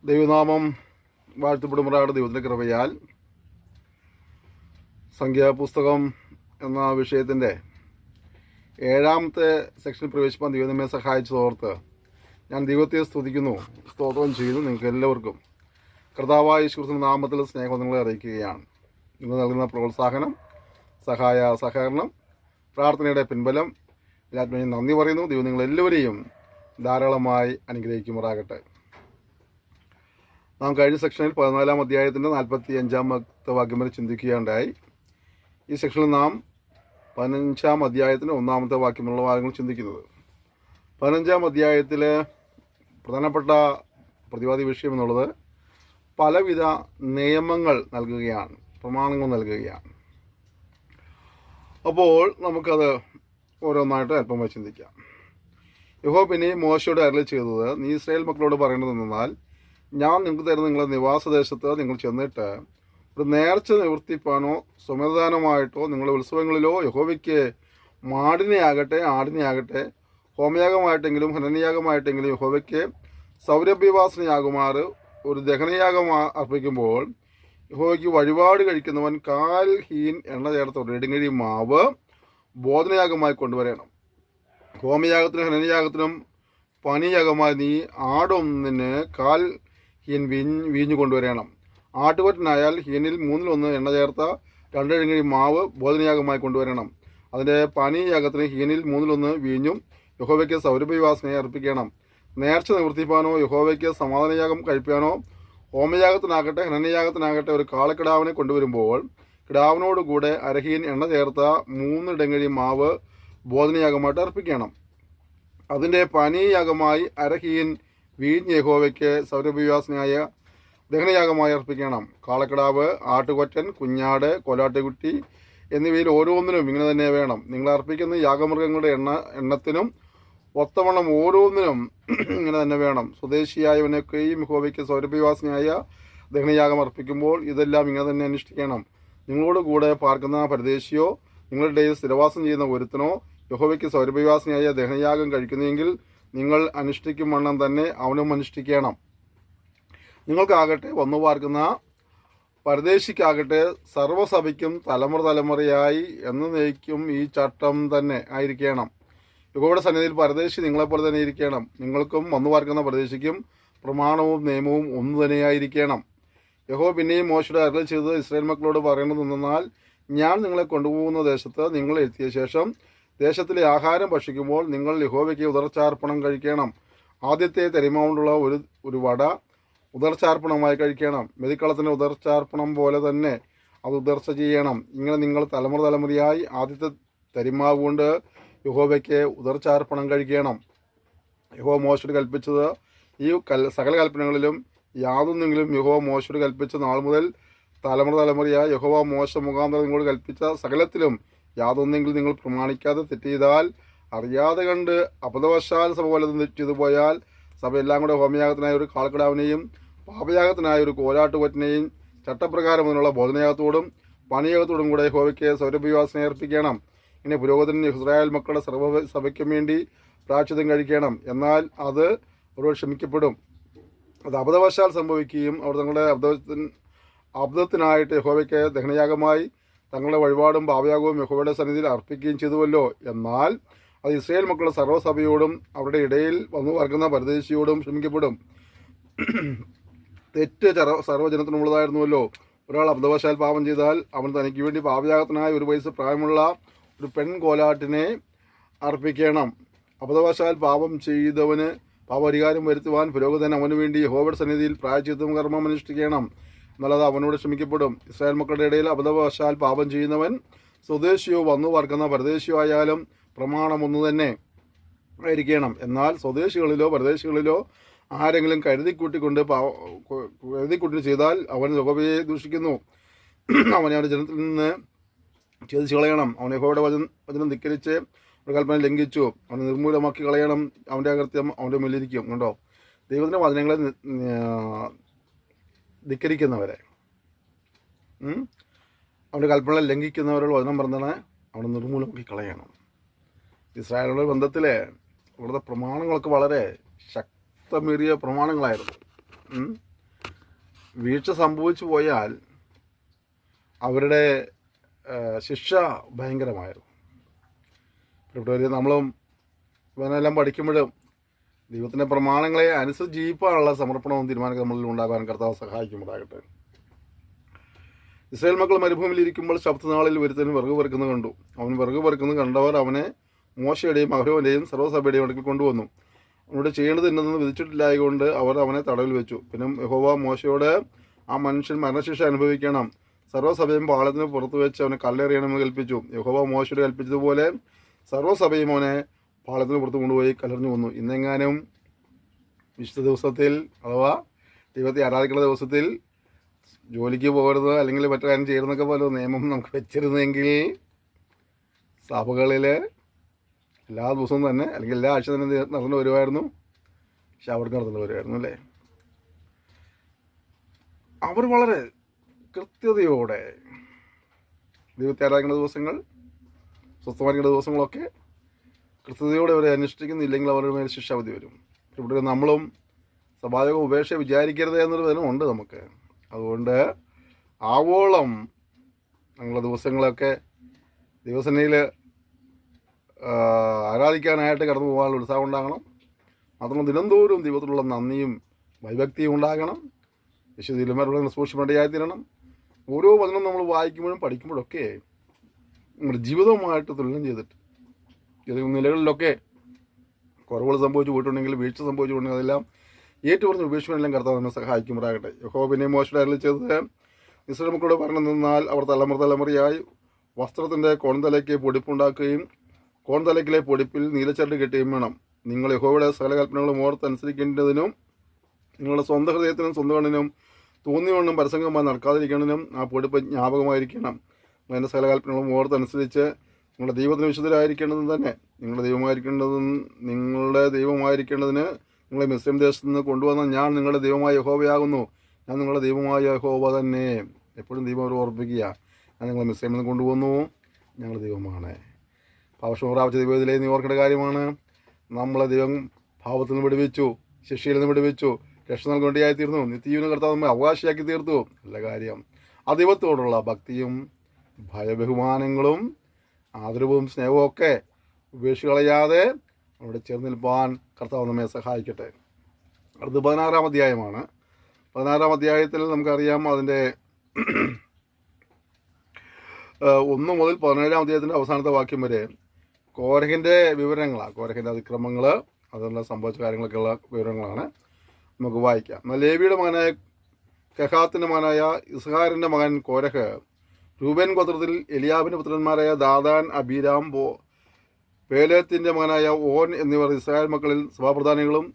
ദൈവനാമം വാഴ്ത്തപ്പെടുമാറാകട്ടെ. ദൈവത്തിൻ്റെ കൃപയാൽ സംഖ്യാപുസ്തകം എന്ന വിഷയത്തിൻ്റെ 7ാമത്തെ സെക്ഷനിൽ പ്രവേശിപ്പാൻ ദൈവം നമ്മെ സഹായിച്ചതോർത്ത് ഞാൻ ദൈവത്തെ സ്തുതിക്കുന്നു, സ്തോത്രം ചെയ്യുന്നു. നിങ്ങൾക്ക് എല്ലാവർക്കും കർത്താവായ യേശുക്രിസ്തുവിന്റെ നാമത്തിൽ സ്നേഹവന്ദനങ്ങളെ അറിയിക്കുകയാണ്. നിങ്ങൾ നൽകുന്ന പ്രോത്സാഹനം, സഹകരണം, പ്രാർത്ഥനയുടെ പിൻബലം എല്ലാത്തിനും നന്ദി പറയുന്നു. ദൈവം നിങ്ങളെല്ലാവരെയും ധാരാളമായി അനുഗ്രഹിക്കുമാറാകട്ടെ. നാം കഴിഞ്ഞ സെക്ഷനിൽ 14ാം അധ്യായത്തിൻ്റെ 45ാമത്തെ വാക്യം വരെ ചിന്തിക്കുകയുണ്ടായി. ഈ സെക്ഷനിൽ നാം 15ാം അധ്യായത്തിൻ്റെ 1ാമത്തെ വാക്യമുള്ള ഭാഗങ്ങൾ ചിന്തിക്കുന്നത്. 15ാം അധ്യായത്തിലെ പ്രധാനപ്പെട്ട പ്രതിവാദി വിഷയം എന്നുള്ളത് പലവിധ നിയമങ്ങൾ നൽകുകയാണ്, പ്രമാണങ്ങൾ നൽകുകയാണ്. അപ്പോൾ നമുക്കത് ഓരോന്നായിട്ട് അല്പമായി ചിന്തിക്കാം. യഹോവ പിന്നെ മോശയോട് അരുളി ചെയ്തത്, നീ ഇസ്രായേൽ മക്കളോട് പറയേണ്ടതെന്നാൽ, ഞാൻ നിങ്ങൾക്ക് തരുന്ന നിങ്ങളുടെ നിവാസദേശത്ത് നിങ്ങൾ ചെന്നിട്ട് ഒരു നേർച്ച നിവർത്തിപ്പാനോ സുമതദാനമായിട്ടോ നിങ്ങളുടെ ഉത്സവങ്ങളിലോ യഹോവയ്ക്ക് മാടിനെയാകട്ടെ ആടിനെയാകട്ടെ ഹോമയാഗമായിട്ടെങ്കിലും ഹനനയാഗമായിട്ടെങ്കിലും യഹോവയ്ക്ക് സൗരഭ്യവാസനയാകുമാറ് ഒരു ദഹനയാഗം അർപ്പിക്കുമ്പോൾ യഹോവയ്ക്ക് വഴിപാട് കഴിക്കുന്നവൻ 1/4 ഹീൻ എണ്ണ ചേർത്ത ഒരു ഇടങ്ങഴി മാവ് ബോധനയാഗമായി കൊണ്ടുവരണം. ഹോമയാഗത്തിനും ഹനനയാഗത്തിനും പനിയാഗമായി നീ ആടൊന്നിന് 1/4 ഹീൻ വീഞ്ഞു കൊണ്ടുവരണം. ആട്ടുകൊറ്റനായാൽ ഹീനിൽ 1/3 എണ്ണ ചേർത്ത 2 ഇടങ്ങഴി മാവ് ബോധനയാഗമായി കൊണ്ടുവരണം. അതിൻ്റെ പനിയാഗത്തിന് ഹീനിൽ 1/3 വീഞ്ഞും യഹോവയ്ക്ക് സൗരഭ്യവാസനയെ അർപ്പിക്കണം. നേർച്ച നിവർത്തിപ്പാനോ യഹോവയ്ക്ക് സമാധാനയാഗം കഴിപ്പാനോ ഹോമയാഗത്തിനാകട്ടെ ഹനനയാഗത്തിനാകട്ടെ ഒരു കാളക്കിടാവിനെ കൊണ്ടുവരുമ്പോൾ കിടാവിനോടുകൂടെ 1/2 ഹീൻ എണ്ണ ചേർത്ത 3 ഇടങ്ങഴി മാവ് ബോധനയാഗമായിട്ട് അർപ്പിക്കണം. അതിൻ്റെ പനീയാഗമായി 1/2 ഹീൻ വീഞ്ഞ് യഹോവയ്ക്ക് സൗരഭ്യവാസനയായ ദഹനയാഗമായി അർപ്പിക്കണം. കാളക്കിടാവ്, ആട്ടുകൊറ്റൻ, കുഞ്ഞാട്, കോലാട്ടുകുട്ടി എന്നിവയിൽ ഓരോന്നിനും ഇങ്ങനെ തന്നെ വേണം. നിങ്ങൾ അർപ്പിക്കുന്ന യാഗമൃഗങ്ങളുടെ എണ്ണത്തിനും ഒത്തവണ്ണം ഓരോന്നിനും ഇങ്ങനെ തന്നെ വേണം. സ്വദേശിയായവനൊക്കെയും യഹോവയ്ക്ക് സൗരഭ്യവാസനയായ ദഹനയാഗം അർപ്പിക്കുമ്പോൾ ഇതെല്ലാം ഇങ്ങനെ തന്നെ അനുഷ്ഠിക്കണം. നിങ്ങളോട് കൂടെ പാർക്കുന്ന പരദേശിയോ നിങ്ങളുടെ ഇടയിൽ സ്ഥിരവാസം ചെയ്യുന്ന ഒരുത്തനോ യഹോവയ്ക്ക് സൗരഭ്യവാസനയായ ദഹനയാഗം കഴിക്കുന്നെങ്കിൽ നിങ്ങൾ അനുഷ്ഠിക്കും വണ്ണം തന്നെ അവനും അനുഷ്ഠിക്കണം. നിങ്ങൾക്കാകട്ടെ വന്നു പാർക്കുന്ന പരദേശിക്കാകട്ടെ സർവ്വസഭയ്ക്കും തലമുറയായി എന്നേക്കും ഈ ചട്ടം തന്നെ ആയിരിക്കണം. യഹോവയുടെ സന്നിധിയിൽ പരദേശി നിങ്ങളെപ്പോലെ തന്നെ ഇരിക്കണം. നിങ്ങൾക്കും വന്നു പാർക്കുന്ന പരദേശിക്കും പ്രമാണവും നിയമവും ഒന്നു തന്നെയായിരിക്കണം. യഹോവ പിന്നെയും മോശയുടെ അരുളി ചെയ്തത് ഇസ്രായേൽ മക്കളോട് പറയേണ്ടതെന്നാൽ, ഞാൻ നിങ്ങളെ കൊണ്ടുപോകുന്ന ദേശത്ത് നിങ്ങൾ എത്തിയ ശേഷം ദേശത്തിലെ ആഹാരം ഭക്ഷിക്കുമ്പോൾ നിങ്ങൾ യഹോവയ്ക്ക് ഉദർച്ചാർപ്പണം കഴിക്കണം. ആദ്യത്തെ തരിമാവുകൊണ്ടുള്ള ഒരു വട ഉദർച്ചാർപ്പണമായി കഴിക്കണം. മെതിക്കളത്തിൻ്റെ ഉദർച്ചാർപ്പണം പോലെ തന്നെ അത് ഉദർച്ച ചെയ്യണം. ഇങ്ങനെ നിങ്ങൾ തലമുറയായി ആദ്യത്തെ തരിമാവ് കൊണ്ട് യഹോവയ്ക്ക് ഉദർച്ചാർപ്പണം കഴിക്കണം. യഹോവ മോശയോട് കൽപ്പിച്ചത് ഈ സകല കൽപ്പനകളിലും യാതൊന്നെങ്കിലും യഹോവ മോശയോട് കൽപ്പിച്ച നാൾ മുതൽ തലമുറയായി യഹോവ മോശ മുഖാന്തരം നിങ്ങളോട് കൽപ്പിച്ച സകലത്തിലും യാതൊന്നെങ്കിലും നിങ്ങൾ പ്രമാണിക്കാതെ തെറ്റ് ചെയ്താൽ, അറിയാതെ കണ്ട് അബദ്ധവശാൽ സഭ വല്ലതും ചെയ്തു പോയാൽ, സഭ എല്ലാം കൂടെ ഹോമയാഗത്തിനായ ഒരു കാളക്കിടാവിനെയും പാപയാഗത്തിനായ ഒരു കോലാട്ടുകൊറ്റനെയും ചട്ടപ്രകാരം അതിനുള്ള ബോധനയാഗത്തോടും പണിയാഗത്തോടും കൂടെ യഹോവയ്ക്ക് സൗരഭ്യവാസന അർപ്പിക്കണം. ഇങ്ങനെ പുരോഹിതൻ ഇസ്രായേൽ മക്കളുടെ സർവ്വസഭയ്ക്കും വേണ്ടി പ്രായശ്ചിത്തം കഴിക്കണം. എന്നാൽ അത് അവരോട് ക്ഷമിക്കപ്പെടും. അത് അബദ്ധവശാൽ സംഭവിക്കുകയും അവർ തങ്ങളുടെ അബദ്ധത്തിനായിട്ട് യഹോവയ്ക്ക് ദഹനയാഗമായി തങ്ങളുടെ വഴിപാടും പാപയാഗവും യഹോവയുടെ സന്നിധിയിൽ അർപ്പിക്കുകയും ചെയ്തുവല്ലോ. എന്നാൽ അത് ഇസ്രായേൽ മക്കളുടെ സർവ്വസഭയോടും അവരുടെ ഇടയിൽ വന്നു പാർക്കുന്ന പരദേശിയോടും ക്ഷമിക്കപ്പെടും. തെറ്റ് സർവ്വജനത്തിനുള്ളതായിരുന്നുവല്ലോ. ഒരാൾ അബദ്ധവശാൽ പാപം ചെയ്താൽ അവൻ തനിക്ക് വേണ്ടി പാപയാഗത്തിനായി 1 വയസ്സ് പ്രായമുള്ള ഒരു പെൺകോലാട്ടിനെ അർപ്പിക്കണം. അബദ്ധവശാൽ പാപം ചെയ്തവന് പാപപരിഹാരം വരുത്തുവാൻ പുരോഹിതൻ അവന് വേണ്ടി യഹോവയുടെ സന്നിധിയിൽ പ്രായശ്ചിത്തം കർമ്മം അനുഷ്ഠിക്കണം. എന്നുള്ളത് അവനോട് ക്ഷമിക്കപ്പെടും. ഇസ്രായേൽ മക്കളുടെ ഇടയിൽ അബദ്ധവശാൽ പാപം ചെയ്യുന്നവൻ സ്വദേശിയോ വന്നു പാർക്കുന്ന പരദേശിയോ ആയാലും പ്രമാണം ഒന്നു തന്നെ ആയിരിക്കണം. എന്നാൽ സ്വദേശികളിലോ പരദേശികളിലോ ആരെങ്കിലും കരുതിക്കൂട്ടി ചെയ്താൽ അവൻ യഹോവയെ ദൂഷിക്കുന്നു. അവനെ അവൻ്റെ ജനത്തിൽ നിന്ന് ഛേദിച്ച് കളയണം. അവൻ യഹോവയുടെ വചനം ധിക്കരിച്ച് ഒരു കൽപ്പന ലംഘിച്ചു, അവനെ നിർമൂലമാക്കി കളയണം. അവൻ്റെ അകൃത്യം അവൻ്റെ മേലിരിക്കും. കണ്ടോ, ദൈവത്തിൻ്റെ വചനങ്ങളെ ധിക്കരിക്കുന്നവരെ, അവൻ്റെ കൽപ്പന ലംഘിക്കുന്നവരോട് വചനം പറഞ്ഞാൽ അവനെ നിർമൂലമാക്കി കളയണം. ഇസ്രായേലുകളുടെ ബന്ധത്തിലെ ഇവിടുത്തെ പ്രമാണങ്ങളൊക്കെ വളരെ ശക്തമേറിയ പ്രമാണങ്ങളായിരുന്നു. വീഴ്ച സംഭവിച്ചു പോയാൽ അവരുടെ ശിക്ഷ ഭയങ്കരമായിരുന്നു. പ്രിയപ്പെട്ടവരെ, നമ്മളും ഇവനെല്ലാം പഠിക്കുമ്പോഴും ദൈവത്തിൻ്റെ പ്രമാണങ്ങളെ അനുസരിച്ച് ജീവിക്കാനുള്ള സമർപ്പണവും തീരുമാനങ്ങൾ നമ്മളിൽ ഉണ്ടാകാൻ കർത്താവ് സഹായിക്കുമ്പോഴാകട്ടെ. ഇസ്രായേൽ മക്കൾ മരുഭൂമിയിൽ ഇരിക്കുമ്പോൾ ശബ്ദനാളിൽ ഒരുത്തൻ വിറക് പെറുക്കുന്നത് കണ്ടു. അവൻ വിറക് പെറുക്കുന്നത് കണ്ടവർ അവനെ മോശയുടെയും അഹരോന്റെയും സർവ്വസഭയുടെയും അടുക്കൽ കൊണ്ടുവന്നു. അവനോട് ചെയ്യേണ്ടത് ഇന്നതെന്ന് വിധിച്ചിട്ടില്ലായതുകൊണ്ട് അവർ അവനെ തടവിൽ വെച്ചു. പിന്നെ യഹോവ മോശയോട്, ആ മനുഷ്യൻ മരണശിക്ഷ അനുഭവിക്കണം, സർവ്വസഭയും പാളത്തിന് പുറത്തു വെച്ച് അവനെ കല്ലെറിയണമെന്ന് കൽപ്പിച്ചു. യഹോവ മോശയോട് കൽപ്പിച്ചതുപോലെ സർവ്വസഭയും അവനെ പാളത്തിന് പുറത്ത് കൊണ്ടുപോയി കല്ലെറിഞ്ഞു കൊന്നു. ഇന്നെങ്ങാനും വിശുദ്ധ ദിവസത്തിൽ അഥവാ ദൈവത്തെ ആരാധിക്കുന്ന ദിവസത്തിൽ ജോലിക്ക് പോകരുത് അല്ലെങ്കിൽ മറ്റു കാര്യം ചെയ്യരുതെന്നൊക്കെ പോലെ നിയമം നമുക്ക് വെച്ചിരുന്നെങ്കിൽ സഭകളിൽ എല്ലാ ദിവസവും തന്നെ അല്ലെങ്കിൽ എല്ലാ ആഴ്ച തന്നെ നടന്നു വരുമായിരുന്നു, ഷവർക്ക് നടന്നു വരുമായിരുന്നു അല്ലേ. അവർ വളരെ കൃത്യതയോടെ ദൈവത്തെ ആരാധിക്കുന്ന ദിവസങ്ങൾ, സ്വസ്ഥമായിരിക്കുന്ന ദിവസങ്ങളൊക്കെ കൃത്യതയോടെ അവരെ അനുഷ്ഠിക്കുന്നില്ലെങ്കിൽ അവരുടെ മേൽ ശിക്ഷാവിധി വരും. ഇവിടെ നമ്മളും സഭായോഗം ഉപേക്ഷ വിചാരിക്കരുത് എന്നൊരു വചനമുണ്ട് നമുക്ക്. അതുകൊണ്ട് ആവോളം ഞങ്ങളുടെ ദിവസങ്ങളൊക്കെ ദൈവസേനയിൽ ആരാധിക്കാനായിട്ട് കടന്നു പോകാനുള്ള ഉത്സാഹം ഉണ്ടാകണം. മാത്രമല്ല ദിനംതോറും ദൈവത്തിലുള്ള നന്ദിയും ഭയഭക്തിയും ഉണ്ടാകണം. വിശുദ്ധീലന്മാരുടെ സൂക്ഷ്മതയായി തീരണം. ഓരോ വചനം നമ്മൾ വായിക്കുമ്പോഴും പഠിക്കുമ്പോഴൊക്കെ നമ്മുടെ ജീവിതവുമായിട്ട് തുലനം ചെയ്തിട്ട് ഏതെങ്കിലും നിലകളിലൊക്കെ കുറവുകൾ സംഭവിച്ചു പോയിട്ടുണ്ടെങ്കിൽ, വീഴ്ച സംഭവിച്ചിട്ടുണ്ടെങ്കിൽ അതെല്ലാം ഏറ്റുപറഞ്ഞ് ഉപേക്ഷിക്കാനെല്ലാം കർത്താവ് നമ്മെ സഹായിക്കുമ്പോഴാകട്ടെ. യഹോവ പിന്നെ മോശയുടെ അരുളി ചെയ്തത്, ഇസ്രായേൽ മക്കളോട് പറഞ്ഞു നിന്നാൽ അവർ തലമുറയായി വസ്ത്രത്തിൻ്റെ കോൺതലയ്ക്ക് പൊടിപ്പുണ്ടാക്കുകയും കോൺതലയ്ക്കിലെ പൊടിപ്പിൽ നീലച്ചരട് കെട്ടുകയും വേണം. നിങ്ങൾ യഹോവയുടെ സകല കൽപ്പനകളും ഓർത്തനുസരിക്കേണ്ടതിനും നിങ്ങളുടെ സ്വന്തം ഹൃദയത്തിനും സ്വന്തം കണ്ണിനും തോന്നിയവണ്ണം പരസംഗമായി നടക്കാതിരിക്കേണ്ടതിനും ആ പൊടിപ്പ് ജ്ഞാപകമായിരിക്കണം. അതിൻ്റെ സകല കൽപ്പനകളും ഓർത്തനുസരിച്ച് നിങ്ങളുടെ ദൈവത്തിന് വിശുദ്ധരായിരിക്കേണ്ടതും തന്നെ നിങ്ങളുടെ ദൈവമായിരിക്കേണ്ടതിന് നിങ്ങളെ മിസ്രൈം ദേശത്ത് നിന്ന് കൊണ്ടുവന്ന ഞാൻ നിങ്ങളുടെ ദൈവമായ യഹോവയാകുന്നു. ഞാൻ നിങ്ങളുടെ ദൈവമായ യഹോവ തന്നെ. എപ്പോഴും ദൈവം അവർ ഓർപ്പിക്കുക, ഞാൻ നിങ്ങളെ മിസ്രൈമിൽ നിന്ന് കൊണ്ടുവന്നു, ഞങ്ങളുടെ ദൈവമാണ്. പാപക്ഷമ പ്രാപിച്ച ദൈവത്തിലെ നീ ഓർക്കേണ്ട കാര്യമാണ്. നമ്മളെ ദൈവം പാപത്തിൽ നിന്ന് വിടുവിച്ചു, ശിക്ഷയിൽ നിന്ന് വിടുവിച്ചു, രക്ഷ നൽകേണ്ടിയായി തീർന്നു, നിത്യജീവന കർത്താവ് നമ്മെ അവകാശിയാക്കി തീർത്തു. നല്ല കാര്യം. ആ ദൈവത്തോടുള്ള ഭക്തിയും ഭയബഹുമാനങ്ങളും ആദരവും സ്നേഹവും ഒക്കെ ഉപേക്ഷിച്ച് കളയാതെ അവിടെ ചേർന്ന് നിൽപ്പാൻ കർത്താവ് നമ്മെ സഹായിക്കട്ടെ. അടുത്ത് 16-ാം അധ്യായമാണ്. 16-ാം അധ്യായത്തിൽ നമുക്കറിയാം അതിൻ്റെ 1 മുതൽ 17-ാം അധ്യായത്തിൻ്റെ അവസാനത്തെ വാക്യം വരെ കോരഹിൻ്റെ വിവരങ്ങളാണ്. കോരഹിൻ്റെ അതിക്രമങ്ങൾ, അതെല്ലാം സംഭവിച്ച കാര്യങ്ങളൊക്കെയുള്ള വിവരങ്ങളാണ് നമുക്ക് വായിക്കാം. എന്നാൽ ലേവിയുടെ മകനായ കെഹാത്തിൻ്റെ മകനായ ഇസ്ഹാറിൻ്റെ മകൻ കോരഹ്, രൂബേൻ ഗോത്രത്തിൽ എലിയാബിൻ്റെ പുത്രന്മാരായ ദാദാൻ, അബീരാം, പേലേത്തിൻ്റെ മകനായ ഓൻ എന്നിവർ ഇസ്രായേൽ മക്കളിൽ സഭാപ്രധാനികളും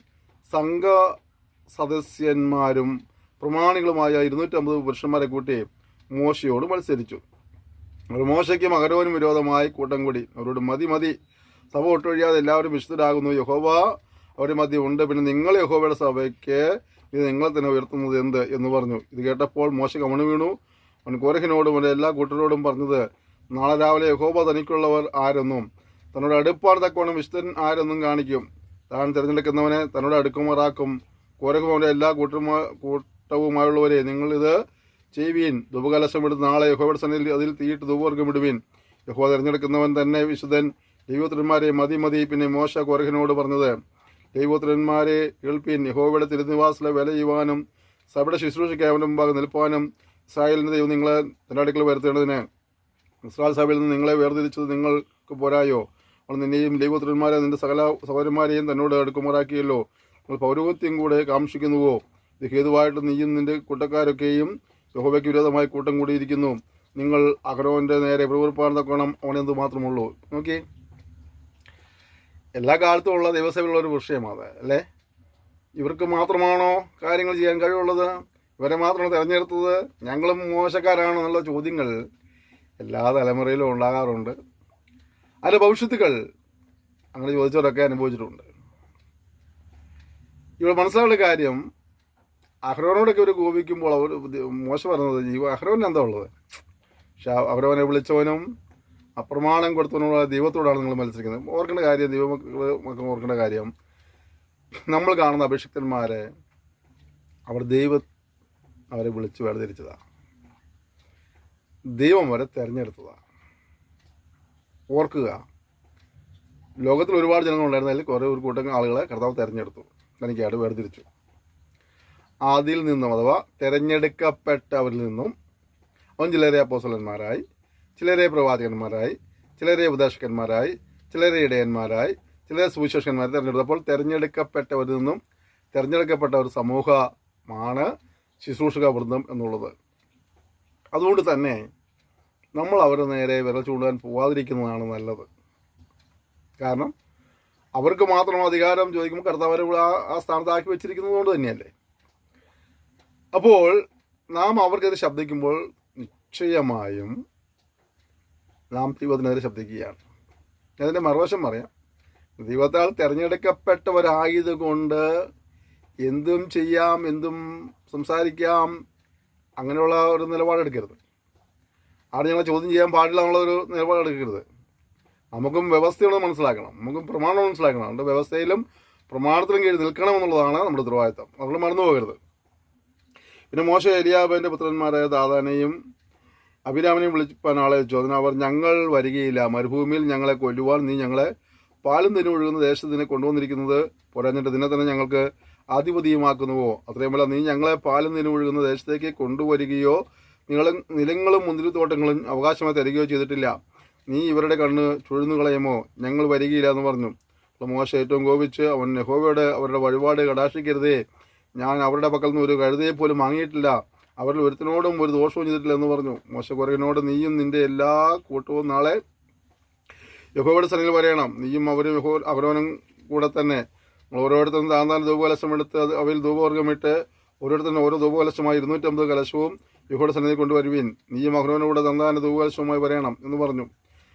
സംഘ സദസ്യന്മാരും പ്രമാണികളുമായ 250 പുരുഷന്മാരെ കൂട്ടി മോശയോട് മത്സരിച്ചു. അവർ മോശയ്ക്കും അഹരോനും വിരോധമായി കൂട്ടം കൂടി അവരോട്, മതി, സഭ ഒട്ടൊഴിയാതെ എല്ലാവരും വിശുദ്ധരാകുന്നു, യഹോവ അവരുടെ മധ്യം ഉണ്ട്, പിന്നെ നിങ്ങൾ യഹോവയുടെ സഭയ്ക്ക് ഇത് നിങ്ങളെ തന്നെ ഉയർത്തുന്നത് എന്ത് എന്ന് പറഞ്ഞു. ഇത് കേട്ടപ്പോൾ മോശ കമണ് വീണു. അവൻ കോരഹിനോടും അവൻ്റെ എല്ലാ കൂട്ടരോടും പറഞ്ഞത്, നാളെ രാവിലെ യഹോവ തനിക്കുള്ളവർ ആരെന്നും തന്നോട് അടുപ്പാൻ തക്കവണ്ണം വിശുദ്ധൻ ആരെന്നും കാണിക്കും. താൻ തിരഞ്ഞെടുക്കുന്നവനെ തന്നോട് അടുക്കുമാറാക്കും. കോരഹും അവൻ്റെ എല്ലാ കൂട്ടവുമായുള്ളവരെ, നിങ്ങളിത് ചെയ്യുവീൻ. ധൂപകലശം എടുത്ത് നാളെ യഹോവയുടെ സന്നിധിയിൽ അതിൽ തീയിട്ട് ധൂപവർഗം ഇടുവീൻ. യഹോവ തിരഞ്ഞെടുക്കുന്നവൻ തന്നെ വിശുദ്ധൻ. ദൈവപുത്രന്മാരെ മതി. പിന്നെ മോശ കോരഹിനോട് പറഞ്ഞത്, ദൈവപുത്രന്മാരെ കേൾപ്പീൻ. യഹോവയുടെ തിരുനിവാസിലെ വില ചെയ്യുവാനും സഭയുടെ ശുശ്രൂഷയ്ക്ക് അവൻ്റെ മുമ്പാകെ നിൽപ്പാനും ഇസ്രായേലിൻ്റെ ദൈവം നിങ്ങളെ തൻ്റെ അടുക്കൽ വരുത്തേണ്ടതിന് ഇസ്രായേൽ സഭയിൽ നിന്ന് നിങ്ങളെ വേർതിരിച്ചത് നിങ്ങൾക്ക് പോരായോ? അവൾ നിന്നെയും ദൈവപുത്രന്മാരെ നിന്റെ സകല സഹോദരന്മാരെയും തന്നോട് അടുക്കുമാറാക്കിയല്ലോ. നിങ്ങൾ പൗരോഹിത്യം കൂടെ കാക്ഷിക്കുന്നുവോ? ഇത് ഹേതുവായിട്ട് നീയും നിന്റെ കൂട്ടക്കാരൊക്കെയും യഹോവയ്ക്ക് വിരോധമായി കൂട്ടം കൂടിയിരിക്കുന്നു. നിങ്ങൾ അഹരോന്റെ നേരെ പ്രവർത്തിപ്പാൻ തക്കോണം അവനെന്ത് മാത്രമുള്ളൂ. നോക്കി, എല്ലാ കാലത്തും ഉള്ള ദൈവസഭയിലുള്ള ഒരു വിഷയമാണ് അല്ലേ. ഇവർക്ക് മാത്രമാണോ കാര്യങ്ങൾ ചെയ്യാൻ കഴിവുള്ളത്? ഇവരെ മാത്രമാണ് തിരഞ്ഞെടുത്തത്? ഞങ്ങളും മോശക്കാരാണോ എന്നുള്ള ചോദ്യങ്ങൾ എല്ലാ തലമുറയിലും ഉണ്ടാകാറുണ്ട്. അതിൻ്റെ ഭവിഷ്യത്തുകൾ അങ്ങനെ ചോദിച്ചവരൊക്കെ അനുഭവിച്ചിട്ടുണ്ട്. ഇവിടെ മനസ്സിലാവുന്ന കാര്യം, അഹ്റോനോടൊക്കെ ഒരു കോപിക്കുമ്പോൾ അവർ മോശം പറഞ്ഞത് അഹ്റോന് എന്താ ഉള്ളത്? പക്ഷെ അഹ്റോനെ വിളിച്ചവനും അപ്രമാണം കൊടുത്തവനുള്ള ദൈവത്തോടാണ് നിങ്ങൾ മത്സരിക്കുന്നത്. ഓർക്കേണ്ട കാര്യം, ദൈവമക്കൾ ഓർക്കേണ്ട കാര്യം, നമ്മൾ കാണുന്ന അഭിഷിക്തന്മാരെ അവർ അവരെ വിളിച്ച് വേർതിരിച്ചതാണ്. ദൈവം അവരെ തിരഞ്ഞെടുത്തതാണ്. ഓർക്കുക, ലോകത്തിൽ ഒരുപാട് ജനങ്ങളുണ്ടായിരുന്നതിൽ കുറേ ഒരു കൂട്ടം ആളുകളെ കർത്താവ് തിരഞ്ഞെടുത്തു, തനിക്കായിട്ട് വേർതിരിച്ചു. അതിൽ നിന്നും അഥവാ തിരഞ്ഞെടുക്കപ്പെട്ടവരിൽ നിന്നും അവൻ ചിലരെ അപ്പോസ്തലന്മാരായി, ചിലരെ പ്രവാചകന്മാരായി, ചിലരെ ഉപദേശകന്മാരായി, ചിലരെ ഇടയന്മാരായി, ചിലരെ സുവിശേഷകന്മാരെ തിരഞ്ഞെടുത്തു. അപ്പോൾ തിരഞ്ഞെടുക്കപ്പെട്ടവരിൽ നിന്നും തിരഞ്ഞെടുക്കപ്പെട്ട ഒരു സമൂഹമാണ് ശുശ്രൂഷക വൃന്ദം എന്നുള്ളത്. അതുകൊണ്ട് തന്നെ നമ്മൾ അവരുടെ നേരെ വിരൽ ചൂണ്ടാൻ പോവാതിരിക്കുന്നതാണ് നല്ലത്. കാരണം അവർക്ക് മാത്രം അധികാരം ചോദിക്കുമ്പോൾ കർത്താവ് അവരെ ആ സ്ഥാനത്താക്കി വെച്ചിരിക്കുന്നത് കൊണ്ട് തന്നെയല്ലേ. അപ്പോൾ നാം അവർക്കെതിരെ ശബ്ദിക്കുമ്പോൾ നിശ്ചയമായും നാം ദൈവത്തിനെതിരെ ശബ്ദിക്കുകയാണ്. അതിൻ്റെ മറുവശം പറയാം. ദൈവത്താൽ തിരഞ്ഞെടുക്കപ്പെട്ടവരായതുകൊണ്ട് എന്തും ചെയ്യാം, എന്തും സംസാരിക്കാം, അങ്ങനെയുള്ള ഒരു നിലപാടെടുക്കരുത്. ആരും ഞങ്ങളെ ചോദ്യം ചെയ്യാൻ പാടില്ല എന്നുള്ളൊരു നിലപാടെടുക്കരുത്. നമുക്കും വ്യവസ്ഥയോട് മനസ്സിലാക്കണം, നമുക്കും പ്രമാണം മനസ്സിലാക്കണം. അതുകൊണ്ട് വ്യവസ്ഥയിലും പ്രമാണത്തിലും കീഴിൽ നിൽക്കണം എന്നുള്ളതാണ് നമ്മുടെ ഉത്തരവാദിത്തം. നമ്മൾ മറന്നു പോകരുത്. പിന്നെ മോശ എലിയാബിൻ്റെ പുത്രന്മാരായ ദാദാനെയും അബിരാമിനെയും വിളിപ്പാൻ ആളെ വെച്ചു. അതിന് അവർ, ഞങ്ങൾ വരികയില്ല, മരുഭൂമിയിൽ ഞങ്ങളെ കൊല്ലുവാൻ നീ ഞങ്ങളെ പാലും തെന്നും ഒഴുകുന്ന ദേശത്തിന് കൊണ്ടുവന്നിരിക്കുന്നത് പോരാഞ്ഞിട്ട് ഇതിനെ തന്നെ ഞങ്ങൾക്ക് ആധിപത്യമാക്കുന്നുവോ? അത്രയുമല്ല, നീ ഞങ്ങളെ പാലും തെന്നും ഒഴുകുന്ന ദേശത്തേക്ക് കൊണ്ടുവരികയോ നിലങ്ങളും മുന്തിരിത്തോട്ടങ്ങളും അവകാശമായി തരികയോ ചെയ്തിട്ടില്ല. നീ ഇവരുടെ കണ്ണ് ചുഴന്നു കളയുമോ? ഞങ്ങൾ വരികയില്ല എന്ന് പറഞ്ഞു. അപ്പോൾ മോശ ഏറ്റവും കോപിച്ച് അവൻ യഹോവയോട്, അവരുടെ വഴിപാട് കടാക്ഷിക്കരുതേ, ഞാൻ അവരുടെ പക്കൽ നിന്ന് ഒരു കഴുതയെ പോലും വാങ്ങിയിട്ടില്ല, അവരിൽ ഒരുത്തിനോടും ഒരു ദോഷവും ചെയ്തിട്ടില്ല എന്ന് പറഞ്ഞു. മോശ കുരകനോട്, നീയും നിന്റെ എല്ലാ കൂട്ടവും നാളെ യഹോവയുടെ സന്നിധിയിൽ വരയണം, നീയും അവരും അവരവനും കൂടെ തന്നെ. ഓരോരുത്തരും താന്താൻ ധൂപകലശം എടുത്ത് അവയിൽ ധൂപവർഗമിട്ട് ഓരോരുത്തരും ഓരോ ധൂപകലശമായി 250 കലശവും യഹോവയുടെ സന്നിധിയിൽ കൊണ്ടുവരുവീൻ, നീയും അഹ്റോനും കൂടെ താന്താൻ്റെ ധൂപകലശവുമായി വരയണം എന്ന് പറഞ്ഞു.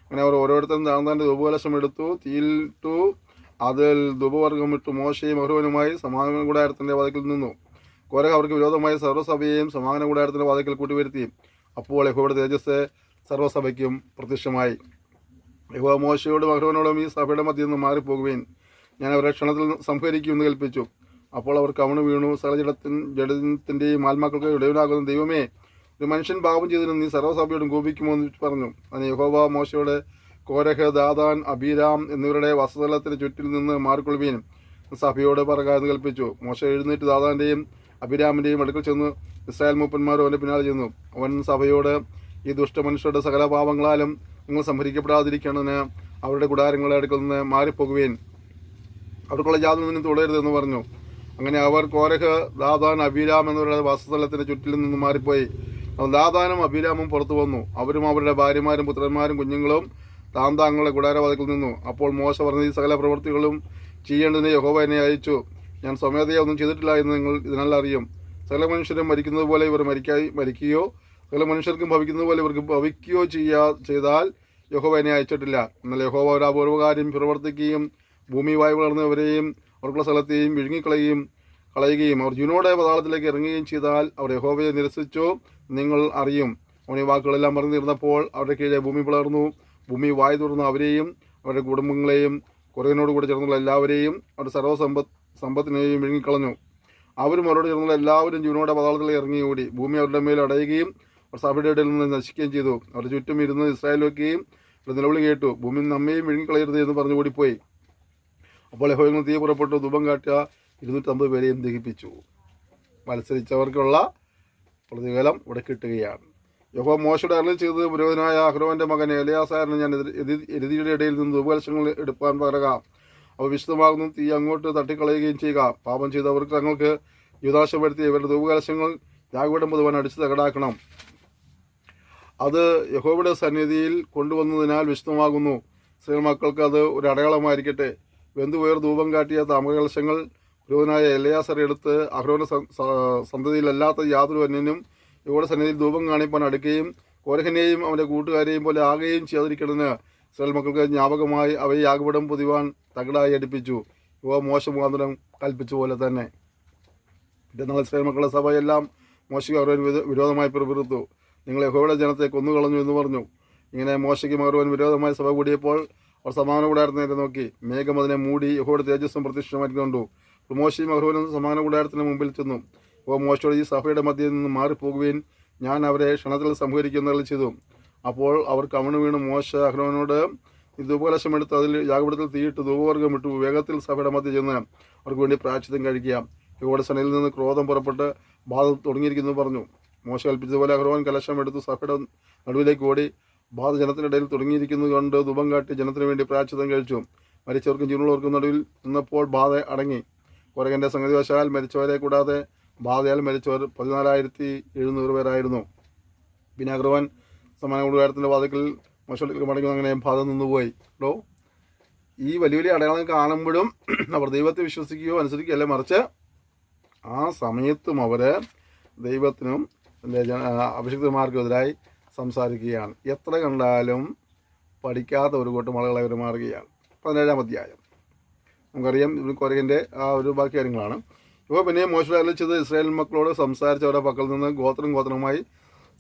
അങ്ങനെ അവർ ഓരോരുത്തരും താന്താൻ്റെ ധൂപകലശം എടുത്തു, തീയിലിട്ടു, അതിൽ ധൂപവർഗമിട്ടു മോശയും അഹ്റോനുമായി സമാഗമന കൂടാരത്തിൻ്റെ വാതിൽക്കൽ നിന്നു. കോരഹ് അവർക്ക് വിരോധമായി സർവ്വസഭയെയും സമാഗമന കൂടാരത്തിൻ്റെ വാതിൽക്കൽ കൂട്ടിവരുത്തി. അപ്പോൾ യഹോവയുടെ തേജസ് സർവ്വസഭയ്ക്കും പ്രത്യക്ഷമായി. യഹോവ മോശയോടും അഹ്റോനോടും, ഈ സഭയുടെ മധ്യത്തിൽ നിന്ന് മാറിപ്പോകുവേൻ, ഞാൻ അവരെ ക്ഷണത്തിൽ സംഹരിക്കുമെന്ന് കൽപ്പിച്ചു. അപ്പോൾ അവർ കവണു വീണു. ജഡത്തിൻ്റെയും ആത്മാക്കൾക്ക് ഇടയനാകുന്ന ദൈവമേ, ഒരു മനുഷ്യൻ പാപം ചെയ്തതിന് നീ സർവ്വസഭയോടും കോപിക്കുമോ എന്ന് പറഞ്ഞു. അതിന് യഹോവ മോശയോട്, കോരഹ്, ദാദാൻ, അബീരാം എന്നിവരുടെ വസസ്ഥലത്തിന് ചുറ്റിൽ നിന്ന് മാറിക്കൊള്ളുവീൻ, സഭയോട് പറക എന്ന് കൽപ്പിച്ചു. മോശ എഴുന്നേറ്റ് ദാദാന്റെയും അബിരാമിൻ്റെയും അടുക്കൽ ചെന്ന് ഇസ്രായേൽ മൂപ്പന്മാരും അവൻ്റെ പിന്നാലെ ചെന്നു. അവൻ സഭയോട്, ഈ ദുഷ്ടമനുഷ്യരുടെ സകല പാപങ്ങളാലും നിങ്ങൾ സംഹരിക്കപ്പെടാതിരിക്കണമെന്ന് അവരുടെ കൂടാരങ്ങളുടെ അടുക്കൽ നിന്ന് മാറിപ്പോകുവേൻ, അവർക്കുള്ള യാതൊന്നും നിന്നും തുടരുതെന്ന് പറഞ്ഞു. അങ്ങനെ അവർ കോരഹ്, ദാദാൻ, അബീരാം എന്നിവരുടെ വാസസ്ഥലത്തിന് ചുറ്റിൽ നിന്ന് മാറിപ്പോയി. ദാദാനും അബീരാമും പുറത്തു വന്നു. അവരും അവരുടെ ഭാര്യമാരും പുത്രന്മാരും കുഞ്ഞുങ്ങളും താന്താങ്ങളുടെ കൂടാരവാതിൽക്കൽ നിന്നു. അപ്പോൾ മോശ പറഞ്ഞ, ഈ സകല പ്രവൃത്തികളും ചെയ്യേണ്ടതിന് യഹോവ എന്നെ അയച്ചു. ഞാൻ സ്വമേധയാ ഒന്നും ചെയ്തിട്ടില്ല എന്ന് നിങ്ങൾ ഇതിനാൽ അറിയും. സകല മനുഷ്യരും മരിക്കുന്നത് പോലെ ഇവർ മരിക്കുകയോ സകല മനുഷ്യർക്കും ഭവിക്കുന്നത് പോലെ ഇവർക്ക് ഭവിക്കുകയോ ചെയ്താൽ യഹോവ എന്നെ അയച്ചിട്ടില്ല. എന്നാൽ യഹോവ ഒരു അപൂർവകാര്യം പ്രവർത്തിക്കുകയും ഭൂമി വായു വളർന്നവരെയും അവർക്കുള്ള സ്ഥലത്തെയും വിഴുങ്ങിക്കളയുകയും അവർ ജീവനോടെ പാതാളത്തിലേക്ക് ഇറങ്ങുകയും ചെയ്താൽ അവർ യഹോവയെ നിരസിച്ചു നിങ്ങൾ അറിയും. അവൻ ഈ വാക്കുകളെല്ലാം പറഞ്ഞു തീർന്നപ്പോൾ അവരുടെ കീഴെ ഭൂമി പിളർന്നു. ഭൂമി വായു തുറന്നു അവരെയും അവരുടെ കുടുംബങ്ങളെയും കുറവിനോട് കൂടെ ചേർന്നുള്ള എല്ലാവരെയും അവരുടെ സർവ്വസമ്പത്തിനെയും വിഴുങ്ങിക്കളഞ്ഞു. അവരും അവരോട് ചേർന്നുള്ള എല്ലാവരും ജീവനോടെ പാതാളത്തിലേക്ക് ഇറങ്ങി ഓടി. ഭൂമി അവരുടെ മേൽ അടയുകയും അവർ സഭയുടെ ഇടയിൽ നിന്ന് നശിക്കുകയും ചെയ്തു. അവരുടെ ചുറ്റും ഇരുന്ന് ഇസ്രായേലൊക്കെയും നിലവിളി കേട്ടു, ഭൂമി നമ്മയും വിഴുങ്ങിക്കളയരുത് എന്ന് പറഞ്ഞു ഓടിപ്പോയി. അപ്പോൾ യഹോവ തീ പുറപ്പെട്ടു, ധൂപം കാട്ടിയ 250 പേരെയും ദഹിപ്പിച്ചു. മത്സരിച്ചവർക്കുള്ള പ്രതിഫലം ഇവിടെ കിട്ടുകയാണ്. യഹോവ മോശയുടെ അരുളി ചെയ്തത്, പുരോഹിതനായ അഹ്റോന്റെ മകൻ എലയാസാറിന് ഞാൻ എരുതിയുടെ ഇടയിൽ നിന്ന് ധൂപകലശങ്ങൾ എടുപ്പാൻ പറയുക, അവ വിശുദ്ധമാകുന്നു, തീ അങ്ങോട്ട് തട്ടിക്കളയുകയും ചെയ്യുക. പാപം ചെയ്തവർക്ക് തങ്ങൾക്ക് യുവതാശപ്പെടുത്തി ഇവരുടെ ധൂപകലശങ്ങൾ യാഗപീഠം പൊതുവാൻ അടിച്ച് തകടാക്കണം. അത് യഹോവയുടെ സന്നിധിയിൽ കൊണ്ടുവന്നതിനാൽ വിശുദ്ധമാകുന്നു. സ്ത്രീ മക്കൾക്ക് അത് ഒരു അടയാളമായിരിക്കട്ടെ. വെന്തുവേർ ധൂപം കാട്ടിയ താമ്രകലശങ്ങൾ പുരോഹിതനായ എലയാസർ എടുത്ത് അഹ്റോന്റെ സന്തതിയിലല്ലാത്ത യാതൊരു അന്യനും യഹോവയുടെ സന്നിധിയിൽ ധൂപം കാണിപ്പാൻ അടുക്കുകയും കോരഹിനെയും അവൻ്റെ കൂട്ടുകാരെയും പോലെ ആകുകയും ചെയ്യാതിരിക്കണമെന്ന് ഇസ്രായേൽ മക്കൾക്ക് ജ്ഞാപകമായി അവയെ യാഗപീഠം പൊതിവാൻ തകടായി അടുപ്പിച്ചു. യഹോവ മോശ മുഖാന്തരം കൽപ്പിച്ച പോലെ തന്നെ. പിറ്റേന്നാൾ ഇസ്രായേൽ മക്കളുടെ സഭയെല്ലാം മോശയ്ക്ക് അഹ്റോന് വിരോധമായി പിറുപിറുത്തു, നിങ്ങൾ യഹോവയുടെ ജനത്തെ കൊന്നുകളഞ്ഞു എന്ന് പറഞ്ഞു. ഇങ്ങനെ മോശയ്ക്കും അഹ്റോന് വിരോധമായി സഭ കൂടിയപ്പോൾ അവർ സമാഗമന കൂടാരത്തിന് നേരെ നോക്കി. മേഘം അതിനെ മൂടി യഹോവയുടെ തേജസ്സും പ്രത്യക്ഷമാക്കി കണ്ടു. മോശയും അഹ്റോനും സമാഗമന കൂടാരത്തിന് മുമ്പിൽ ചെന്നു. മോശയോട് ഈ സഭയുടെ മധ്യയിൽ നിന്ന് മാറിപ്പോകുവാൻ ഞാൻ അവരെ ക്ഷണത്തിൽ സംഹരിക്കുന്നതിൽ ചെയ്തു. അപ്പോൾ അവർ കവണ് വീണ് മോശ അഹ്റോനോട് ധൂപകലശമെടുത്ത് അതിൽ യാഗപീഠത്തിൽ തീയിട്ട് ധൂപവർഗ്ഗം ഇട്ടു വേഗത്തിൽ സഭയുടെ മധ്യ ചെന്ന് അവർക്ക് വേണ്ടി പ്രായശ്ചിത്തം കഴിക്കുക. യഹോവയുടെ സന്നിധിയിൽ നിന്ന് ക്രോധം പുറപ്പെട്ട് ബാധ തുടങ്ങിയിരിക്കുന്നു പറഞ്ഞു. മോശ കൽപ്പിച്ചതുപോലെ അഹ്റോൻ കലശം എടുത്ത് സഭയുടെ നടുവിലേക്ക് ഓടി ബാധ ജനത്തിനിടയിൽ തുടങ്ങിയിരിക്കുന്നത് കൊണ്ട് ധൂപം കാട്ടി ജനത്തിന് വേണ്ടി പ്രായശ്ചിത്തം കഴിച്ചു. മരിച്ചവർക്കും ജീവനുള്ളവർക്കും നടുവിൽ നിന്നപ്പോൾ ബാധ അടങ്ങി. കൊരകൻ്റെ സംഗതിവശാൽ മരിച്ചവരെ കൂടാതെ ബാധയാൽ മരിച്ചവർ 14,700 പേരായിരുന്നു. പിന്നെ അഹ്റോൻ സമാന കൂടാരത്തിൻ്റെ വാതിക്കൽ മോശത്തിലേക്ക് മടങ്ങി. അങ്ങനെ ബാധ നിന്നുപോയി. ഈ വലിയ വലിയ അടയാളം കാണുമ്പോഴും അവർ ദൈവത്തെ വിശ്വസിക്കുകയോ അനുസരിക്കുകയല്ല, മറിച്ച് ആ സമയത്തും അവർ ദൈവത്തിനും അഭിഷിക്തന്മാർക്കും എതിരായി സംസാരിക്കുകയാണ്. എത്ര കണ്ടാലും പഠിക്കാത്ത ഒരു കൂട്ടം ആളുകളെ അവർ മാറുകയാണ്. 17-ാം അധ്യായം നമുക്കറിയാം. കൊരകൻ്റെ ആ ഒരു ബാക്കി കാര്യങ്ങളാണ്. ഇപ്പോൾ പിന്നെ മോശയുടെ അരളിച്ചത് ഇസ്രായേൽ മക്കളോട് സംസാരിച്ചവരുടെ പക്കൽ നിന്ന് ഗോത്രമായി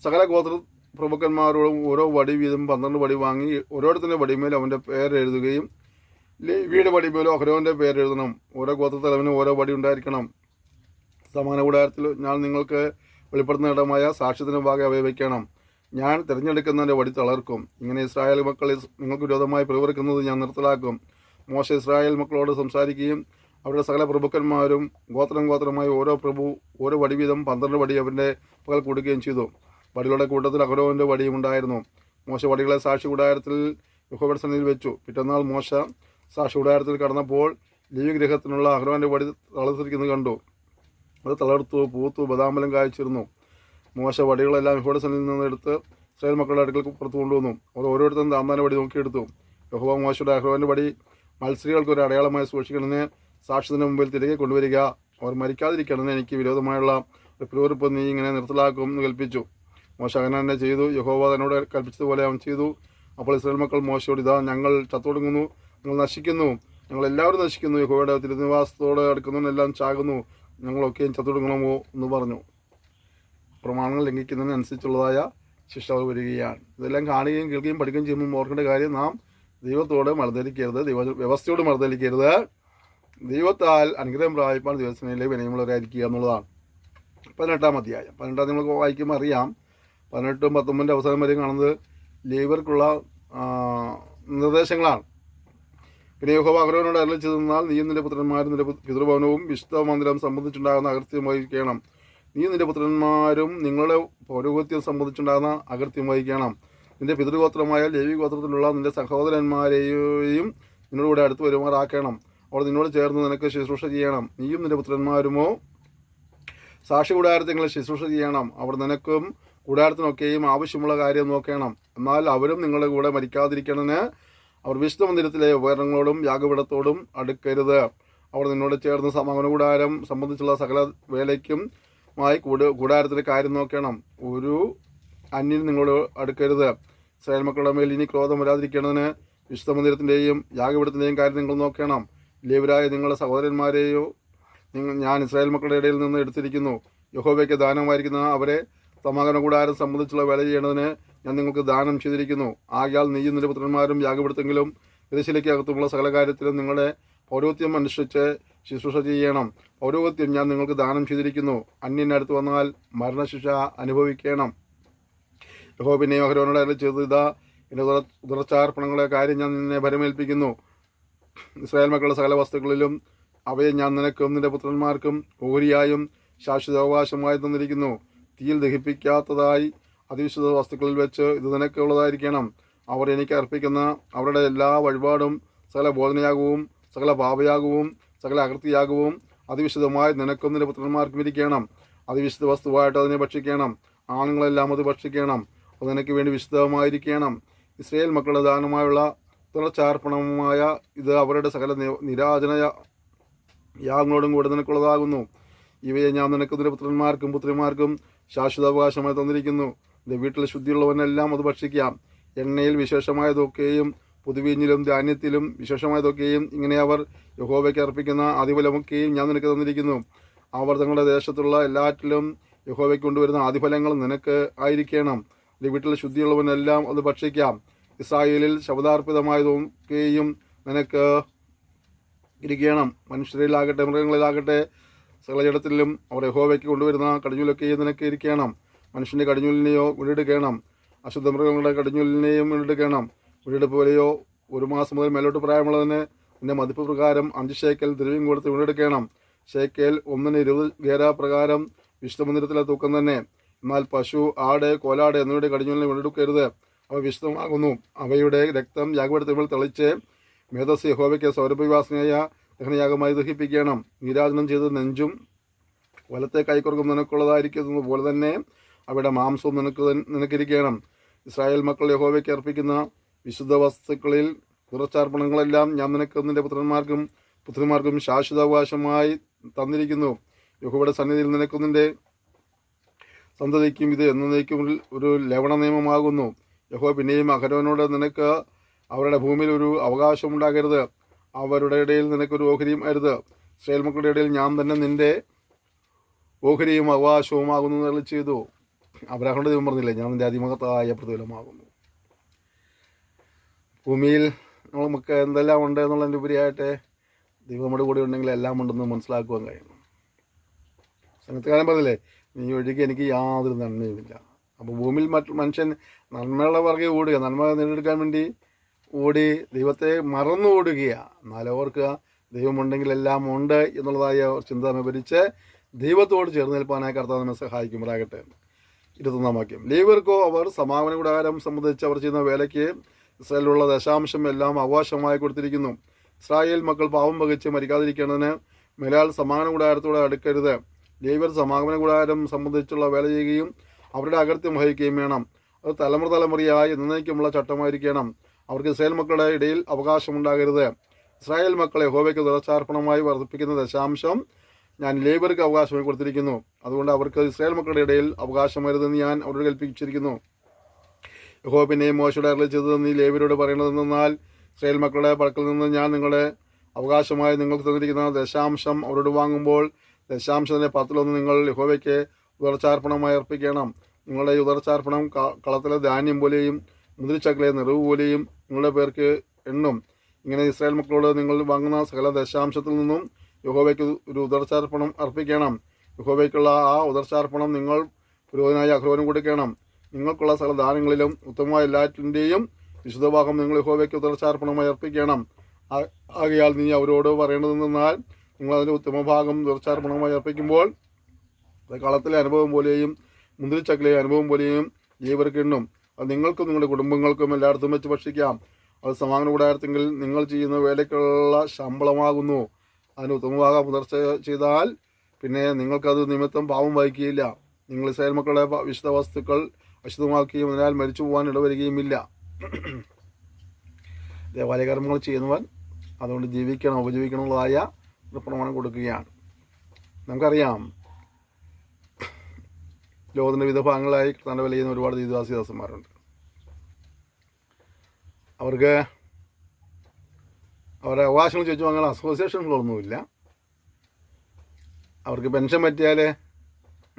സകല ഗോത്ര പ്രഭുക്കന്മാരോടും ഓരോ വടി വീതം 12 വടി വാങ്ങി ഓരോരുത്തരുടെ വടിമേൽ അവൻ്റെ പേരെഴുതുകയും ലേവിയുടെ വടിമേലോ അഹ്റോൻ്റെ പേരെഴുതണം. ഓരോ ഗോത്രത്തലവനും ഓരോ വടി ഉണ്ടായിരിക്കണം. സമാന കൂടാരത്തിൽ ഞാൻ നിങ്ങൾക്ക് വെളിപ്പെടുത്തുന്ന ഇടമായ സാക്ഷ്യത്തിന് ഭാഗം അവയെ വയ്ക്കണം. ഞാൻ തിരഞ്ഞെടുക്കുന്നതിൻ്റെ വടി തളർക്കും. ഇങ്ങനെ ഇസ്രായേൽ മക്കൾ നിങ്ങൾക്ക് വിരോധമായി പ്രവർത്തിക്കുന്നത് ഞാൻ നിർത്തലാക്കും. മോശ ഇസ്രായേൽ മക്കളോട് സംസാരിക്കുകയും അവരുടെ സകല പ്രഭുക്കന്മാരും ഗോത്രമായി ഓരോ പ്രഭു ഓരോ വടി വീതം 12 വടി അവൻ്റെ പകൽ കൊടുക്കുകയും ചെയ്തു. വടികളുടെ കൂട്ടത്തിൽ അഹ്റോൻ്റെ വടിയും ഉണ്ടായിരുന്നു. മോശ വടികളെ സാക്ഷി കൂടാരത്തിൽ യഹോവയുടെ സന്നിധിയിൽ വെച്ചു. പിറ്റന്നാൾ മോശ സാക്ഷി കൂടാരത്തിൽ കടന്നപ്പോൾ ലേവ്യ ഗൃഹത്തിനുള്ള അഹ്റോൻ്റെ വടി തളർത്തിരിക്കുന്നത് കണ്ടു. അത് തളർത്തു, പൂത്തു, ബദാമ്പലം കായ്ച്ചിരുന്നു. മോശ വടികളെല്ലാം യഹോവയുടെ സന്നിധിയിൽ നിന്ന് എടുത്ത് ഇസ്രായേൽ മക്കളുടെ അടുക്കൽ പുറത്തു കൊണ്ടുവന്നു. അവർ ഓരോരുത്തരും താന്താൻ്റെ വടി നോക്കിയെടുത്തു. യഹോവ മോശയുടെ അഹ്റോൻ്റെ വടി മത്സരികൾക്ക് ഒരു അടയാളമായി സൂക്ഷിക്കണമെന്ന് സാക്ഷ്യത്തിന് മുമ്പിൽ തിരികെ കൊണ്ടുവരിക. അവർ മരിക്കാതിരിക്കണമെന്ന് എനിക്ക് വിരോധമായുള്ള ഒരു പിറുവിറുപ്പ് നീ ഇങ്ങനെ നിർത്തലാക്കും എന്ന് കൽപ്പിച്ചു. മോശ അങ്ങനെ തന്നെ ചെയ്തു. യഹോവ തന്നോട് കൽപ്പിച്ചതുപോലെ അവൻ ചെയ്തു. അപ്പോൾ ഇസ്രായേൽ മക്കൾ മോശയോട്, ഇതാ ഞങ്ങൾ ചത്തൊടുങ്ങുന്നു, ഞങ്ങൾ നശിക്കുന്നു, ഞങ്ങളെല്ലാവരും നശിക്കുന്നു, യഹോവയുടെ തിരുനിവാസത്തോട് അടുക്കുന്നവനെല്ലാം ചാകുന്നു, ഞങ്ങളൊക്കെയും ചത്തൊടുങ്ങണമോ എന്ന് പറഞ്ഞു. പ്രമാണങ്ങൾ ലംഘിക്കുന്നതിനനുസരിച്ചുള്ളതായ ശിക്ഷ അവർ വരികയാണ്. ഇതെല്ലാം കാണുകയും കേൾക്കുകയും പഠിക്കുകയും ചെയ്യുമ്പോൾ ഓർക്കേണ്ട കാര്യം, നാം ദൈവത്തോട് മറുതലിക്കരുത്, വ്യവസ്ഥയോട് മറുതലിക്കരുത്. ദൈവത്താൽ അനുഗ്രഹം പ്രാപിപ്പാൻ ദൈവസേനയിലെ വിനയമുള്ളവരായിരിക്കുക എന്നുള്ളതാണ്. 18-ാം അധ്യായം. 18 നിങ്ങൾക്ക് വായിക്കുമ്പോൾ അറിയാം. 18-ഉം 19 അവസാനം വരെ കാണുന്നത് ലേവ്യർക്കുള്ള നിർദ്ദേശങ്ങളാണ്. പിന്നെ യഹോവ അഹ്റോനോട് അരുളിച്ചെന്നാൽ നീയും നിന്റെ പുത്രന്മാരും നിന്റെ പിതൃഭവനവും വിശുദ്ധ മന്ദിരം സംബന്ധിച്ചുണ്ടാകുന്ന അകൃത്യം വഹിക്കണം. നീയും നിന്റെ പുത്രന്മാരും നിങ്ങളുടെ പൗരോഹിത്യം സംബന്ധിച്ചുണ്ടാകുന്ന അകൃത്യം വഹിക്കണം. നിന്റെ പിതൃഗോത്രമായ ലേവി ഗോത്രത്തിലുള്ള നിന്റെ സഹോദരന്മാരെയും നിന്നോടുകൂടെ അടുത്ത് വരുമാറാക്കണം. അവർ നിന്നോട് ചേർന്ന് നിനക്ക് ശുശ്രൂഷ ചെയ്യണം. നീയും നിന്റെ പുത്രന്മാരുമോ സാക്ഷി കൂടാരത്തിങ്ങളിൽ ശുശ്രൂഷ ചെയ്യണം. അവർ നിനക്കും കൂടാരത്തിനൊക്കെയും ആവശ്യമുള്ള കാര്യം നോക്കണം. എന്നാൽ അവരും നിങ്ങളുടെ കൂടെ മരിക്കാതിരിക്കണമെന്ന് അവർ വിശുദ്ധ മന്ദിരത്തിലെ ഉപകരണങ്ങളോടും യാഗപീഠത്തോടും അടുക്കരുത്. അവർ നിന്നോട് ചേർന്ന് സമാഗമന കൂടാരം സംബന്ധിച്ചുള്ള സകല വേലയ്ക്കും കൂടാരത്തിൻ്റെ കാര്യം നോക്കണം. ഒരു അന്യൻ നിങ്ങളോട് അടുക്കരുത്. ഇസ്രായേൽ മക്കളുടെ മേൽ ഇനി ക്രോധം വരാതിരിക്കണതിന് വിശുദ്ധ മന്ദിരത്തിൻ്റെയും യാഗപീഠത്തിൻ്റെയും കാര്യം നിങ്ങൾ നോക്കണം. ലേവ്യരായ നിങ്ങളുടെ സഹോദരന്മാരെയോ ഞാൻ ഇസ്രായേൽ മക്കളുടെ ഇടയിൽ നിന്ന് എടുത്തിരിക്കുന്നു. യഹോവയ്ക്ക് ദാനമായിരിക്കുന്ന അവരെ സമാഗമന കൂടാരം സംബന്ധിച്ചുള്ള വേല ചെയ്യേണ്ടതിന് ഞാൻ നിങ്ങൾക്ക് ദാനം ചെയ്തിരിക്കുന്നു. ആകയാൽ നീയും നിന്റെ പുത്രന്മാരും യാഗപീഠത്തെങ്കിലും തിരശ്ശീലയ്ക്ക് അകത്തുമുള്ള സകല കാര്യത്തിലും നിങ്ങളുടെ പൗരോഹിത്യം അനുഷ്ഠിച്ച് ശുശ്രൂഷ ചെയ്യണം. പൗരോഹിത്യം ഞാൻ നിങ്ങൾക്ക് ദാനം ചെയ്തിരിക്കുന്നു. അന്യനടുത്ത് വന്നാൽ മരണശിക്ഷ അനുഭവിക്കണം. യഹോവ പിന്നെയും അഹ്റോനോട് അരുളിച്ചെയ്തു, ഇതാ എൻ്റെ ഉദർച്ചാർപ്പണങ്ങളെ കാര്യം ഞാൻ നിന്നെ ഭരമേൽപ്പിക്കുന്നു. ഇസ്രായേൽ മക്കളുടെ സകല വസ്തുക്കളിലും അവയെ ഞാൻ നിനക്കും നിന്റെ പുത്രന്മാർക്കും ഓഹരിയായും ശാശ്വതാവകാശമായി തന്നിരിക്കുന്നു. തീയിൽ ദഹിപ്പിക്കാത്തതായി അതിവിശുദ്ധ വസ്തുക്കളിൽ വെച്ച് ഇത് നിനക്കുള്ളതായിരിക്കണം. അവർ എനിക്ക് അർപ്പിക്കുന്ന അവരുടെ എല്ലാ വഴിപാടും സകല ബോധനയാകവും സകല പാപയാകവും സകല അകൃത്യയാകവും അതിവിശുദ്ധമായി നിനക്കും നിന്റെ പുത്രന്മാർക്കും ഇരിക്കണം. അതിവിശുദ്ധ വസ്തുവായിട്ട് അതിനെ ഭക്ഷിക്കണം. ആണുങ്ങളെല്ലാം അത് ഭക്ഷിക്കണം. അത് നിനക്ക് വേണ്ടി വിശുദ്ധമായിരിക്കണം. ഇസ്രായേൽ മക്കളുടെ ദാനമായുള്ള തുളച്ചാർപ്പണമായ ഇത് അവരുടെ സകല നിരാജന യാഗങ്ങളോടും കൂടെ നിനക്കുള്ളതാകുന്നു. ഇവയെ ഞാൻ നിനക്ക് നിന്റെ പുത്രന്മാർക്കും പുത്രിമാർക്കും ശാശ്വതാവകാശമായി തന്നിരിക്കുന്നു. നിന്റെ വീട്ടിൽ ശുദ്ധിയുള്ളവനെല്ലാം അത് ഭക്ഷിക്കാം. എണ്ണയിൽ വിശേഷമായതൊക്കെയും പുതുവീഞ്ഞിലും ധാന്യത്തിലും വിശേഷമായതൊക്കെയും ഇങ്ങനെ അവർ യഹോവയ്ക്ക് അർപ്പിക്കുന്ന ആദിഫലമൊക്കെയും ഞാൻ നിനക്ക് തന്നിരിക്കുന്നു. അവർ തങ്ങളുടെ ദേശത്തുള്ള എല്ലാറ്റിലും യഹോവയ്ക്ക് കൊണ്ടുവരുന്ന ആദിഫലങ്ങൾ നിനക്ക് ആയിരിക്കണം. നിന്റെ വീട്ടിൽ ശുദ്ധിയുള്ളവനെല്ലാം അത് ഭക്ഷിക്കാം. ഇസ്രായേലിൽ ശബ്ദാർപ്പിതമായതൊക്കെയും നിനക്ക് ഇരിക്കണം. മനുഷ്യരിലാകട്ടെ മൃഗങ്ങളിലാകട്ടെ സകല ജഡത്തിലും അവർ യഹോവയ്ക്ക് കൊണ്ടുവരുന്ന കടിഞ്ഞൂലൊക്കെ നിനക്ക് ഇരിക്കണം. മനുഷ്യൻ്റെ കടിഞ്ഞൂലിനെയോ വീണ്ടെടുക്കണം, അശുദ്ധ മൃഗങ്ങളുടെ കടിഞ്ഞൂലിനെയും വീണ്ടെടുക്കണം. വീണ്ടെടുപ്പ് പോലെയോ 1 മാസം മുതൽ മേലോട്ട് പ്രായമുള്ളതിന് നിന്റെ മതിപ്പ് പ്രകാരം 5 ശേക്കൽ ദ്രവ്യം കൊടുത്ത് വീണ്ടെടുക്കണം. ശേക്കൽ 1-ന് 20 ഗേര പ്രകാരം വിശുദ്ധമന്ദിരത്തിലെ തൂക്കം തന്നെ. എന്നാൽ പശു, ആട്, കോലാട് എന്നിവയുടെ കടിഞ്ഞൂലിനെ വീണ്ടെടുക്കരുത്, അവ വിശുദ്ധമാകുന്നു. അവയുടെ രക്തം യാഗപീഠത്തിൽ തളിച്ച് മേധസ് യഹോവയ്ക്ക് സൗരഭ്യവാസനയായ ദഹനയാഗമായി ദഹിപ്പിക്കണം. നീരാജനം ചെയ്ത് നെഞ്ചും വലത്തെ കൈക്കുറക്കും നിനക്കുള്ളതായിരിക്കുന്നത് പോലെ തന്നെ അവയുടെ മാംസവും നിനക്കിരിക്കണം. ഇസ്രായേൽ മക്കൾ യഹോവയ്ക്ക് അർപ്പിക്കുന്ന വിശുദ്ധ വസ്തുക്കളിൽ കുറച്ചർപ്പണങ്ങളെല്ലാം ഞാൻ നിനക്ക് നിന്റെ പുത്രന്മാർക്കും ശാശ്വതാവകാശമായി തന്നിരിക്കുന്നു. യഹോവയുടെ സന്നിധിയിൽ നിനക്കും നിന്റെ സന്തതിക്കും ഇത് എന്നേക്കും ഒരു ലവണ നിയമമാകുന്നു. യഹോവ പിന്നെയും അഹരോനോട്, നിനക്ക് അവരുടെ ഭൂമിയിൽ ഒരു അവകാശമുണ്ടാകരുത്, അവരുടെ ഇടയിൽ നിനക്കൊരു ഓഹരിയും അരുത്. ഇസ്രായേൽ മക്കളുടെ ഇടയിൽ ഞാൻ തന്നെ നിന്റെ ഓഹരിയും അവകാശവുമാകുന്നു എന്ന് ചെയ്തു. അബ്രാഹാമിന്റെ ദൈവം പറഞ്ഞില്ലേ, ഞാൻ നിന്റെ അതിമഹത്തായ പ്രതിഫലമാകുന്നു. ഭൂമിയിൽ നമുക്ക് എന്തെല്ലാം ഉണ്ട് എന്നുള്ളതിൻ്റെ ഉപരിയായിട്ട് ദൈവം നമ്മുടെ കൂടെ ഉണ്ടെങ്കിൽ എല്ലാം ഉണ്ടെന്ന് മനസ്സിലാക്കുവാൻ കഴിയുന്നു. സംഗീതകാരൻ പറഞ്ഞില്ലേ, നീ ഒഴികെ എനിക്ക് യാതൊരു നന്മയുമില്ല. അപ്പോൾ ഭൂമിയിൽ മനുഷ്യൻ നന്മയുള്ള പുറകെ ഓടുക, നന്മ നേടിയെടുക്കാൻ വേണ്ടി ഓടി ദൈവത്തെ മറന്നു ഓടുകയാണ്. എന്നാലും ഓർക്കുക, ദൈവമുണ്ടെങ്കിൽ എല്ലാം ഉണ്ട് എന്നുള്ളതായ ചിന്ത വിവരിച്ച് ദൈവത്തോട് ചേർന്ന് നിൽപ്പാനായി കർത്താവ് നമ്മെ സഹായിക്കുമാറാകട്ടെ. 21-ാം വാക്യം. ലേവ്യർക്കോ അവർ സമാഗമന കൂടാരം സംബന്ധിച്ച് അവർ ചെയ്യുന്ന വേലയ്ക്ക് ഇസ്രായേലിലുള്ള ദശാംശം എല്ലാം അവകാശമായി കൊടുത്തിരിക്കുന്നു. ഇസ്രായേൽ മക്കൾ പാവം വഹിച്ച് മരിക്കാതിരിക്കേണ്ടതിന് മേലാൽ സമാഗമന കൂടാരത്തോടെ അടുക്കരുത്. ലേവ്യർ സമാഗമന കൂടാരം സംബന്ധിച്ചുള്ള വേല ചെയ്യുകയും അവരുടെ അകൃത്യം വഹിക്കുകയും വേണം. അത് തലമുറയായി എന്നേക്കുമുള്ള ചട്ടമായിരിക്കണം. അവർക്ക് ഇസ്രായേൽ മക്കളുടെ ഇടയിൽ അവകാശമുണ്ടാകരുത്. ഇസ്രായേൽ മക്കളെ യഹോവയ്ക്ക് ദുരച്ചാർപ്പണമായി വർദ്ധിപ്പിക്കുന്ന ദശാംശം ഞാൻ ലേവ്യർക്ക് അവകാശമായി കൊടുത്തിരിക്കുന്നു. അതുകൊണ്ട് അവർക്ക് ഇസ്രായേൽ മക്കളുടെ ഇടയിൽ അവകാശമരുതെന്ന് ഞാൻ അവരോട് കൽപ്പിച്ചിരിക്കുന്നു. യഹോവ പിന്നെയും മോശയോട് അരുളി ചെയ്തത് നീ ലേവ്യരോട് പറയേണ്ടതെന്നാൽ, ഇസ്രായേൽ മക്കളുടെ പക്കൽ നിന്ന് ഞാൻ നിങ്ങളുടെ അവകാശമായി നിങ്ങൾക്ക് തന്നിരിക്കുന്ന ദശാംശം അവരോട് വാങ്ങുമ്പോൾ ദശാംശത്തിൻ്റെ 10-1 നിങ്ങൾ യഹോവയ്ക്ക് ഉദർച്ചാർപ്പണമായി അർപ്പിക്കണം. നിങ്ങളുടെ ഉദർച്ചാർപ്പണം കളത്തിലെ ധാന്യം പോലെയും മുന്തിരിച്ചക്കിലെ നിറവ് പോലെയും നിങ്ങളുടെ പേർക്ക് എണ്ണും. ഇങ്ങനെ ഇസ്രായേൽ മക്കളോട് നിങ്ങൾ വാങ്ങുന്ന സകല ദശാംശത്തിൽ നിന്നും യഹോവയ്ക്ക് ഒരു ഉദർച്ചാർപ്പണം അർപ്പിക്കണം. യഹോവയ്ക്കുള്ള ആ ഉദർച്ചാർപ്പണം നിങ്ങൾ പുരോഹിതനായ അഹ്റോനും കൊടുക്കണം. നിങ്ങൾക്കുള്ള സകല ദാനങ്ങളിലും ഉത്തമമായ എല്ലാറ്റിൻ്റെയും വിശുദ്ധഭാഗം നിങ്ങൾ യഹോവയ്ക്ക് ഉദർച്ചാർപ്പണമായി അർപ്പിക്കണം. ആകയാൽ നീ അവരോട് പറയേണ്ടതെന്നാൽ, നിങ്ങൾ അതിൻ്റെ ഉത്തമഭാഗം ഉദർച്ചാർപ്പണമായി അർപ്പിക്കുമ്പോൾ അത് കളത്തിലെ അനുഭവം പോലെയും മുന്തിരിച്ചക്കിലെ അനുഭവം പോലെയും ലേവ്യർക്ക് എണ്ണും. അത് നിങ്ങൾക്കും നിങ്ങളുടെ കുടുംബങ്ങൾക്കും എല്ലായിടത്തും വെച്ച് ഭക്ഷിക്കാം. അത് സമാഗമന കൂടാരത്തെങ്കിൽ നിങ്ങൾ ചെയ്യുന്ന വേലയ്ക്കുള്ള ശമ്പളമാകുന്നു. അതിന് ഉത്തമഭാഗം പുലർച്ച ചെയ്താൽ പിന്നെ നിങ്ങൾക്കത് നിമിത്തം പാപം വഹിക്കുകയില്ല. നിങ്ങൾ ഇസ്രായേൽ മക്കളുടെ വിശുദ്ധ വസ്തുക്കൾ അശുദ്ധമാക്കുകയും അതിനാൽ മരിച്ചു പോകാൻ ഇടവരികയുമില്ല. ദേവാലയ കർമ്മങ്ങൾ ചെയ്യുന്നവൻ അതുകൊണ്ട് ഉപജീവിക്കണമുള്ളതായ ഒരു പ്രമാണം കൊടുക്കുകയാണ്. നമുക്കറിയാം, ലോകത്തിൻ്റെ വിവിധ ഭാഗങ്ങളായി കർത്താവിൻ്റെ വില ചെയ്യുന്ന ഒരുപാട് ദൈവദാസന്മാരുണ്ട്. അവർക്ക് അവരുടെ അവകാശങ്ങൾ ചോദിച്ചു വാങ്ങാൻ അസോസിയേഷനുകളൊന്നുമില്ല. അവർക്ക് പെൻഷൻ പറ്റിയാൽ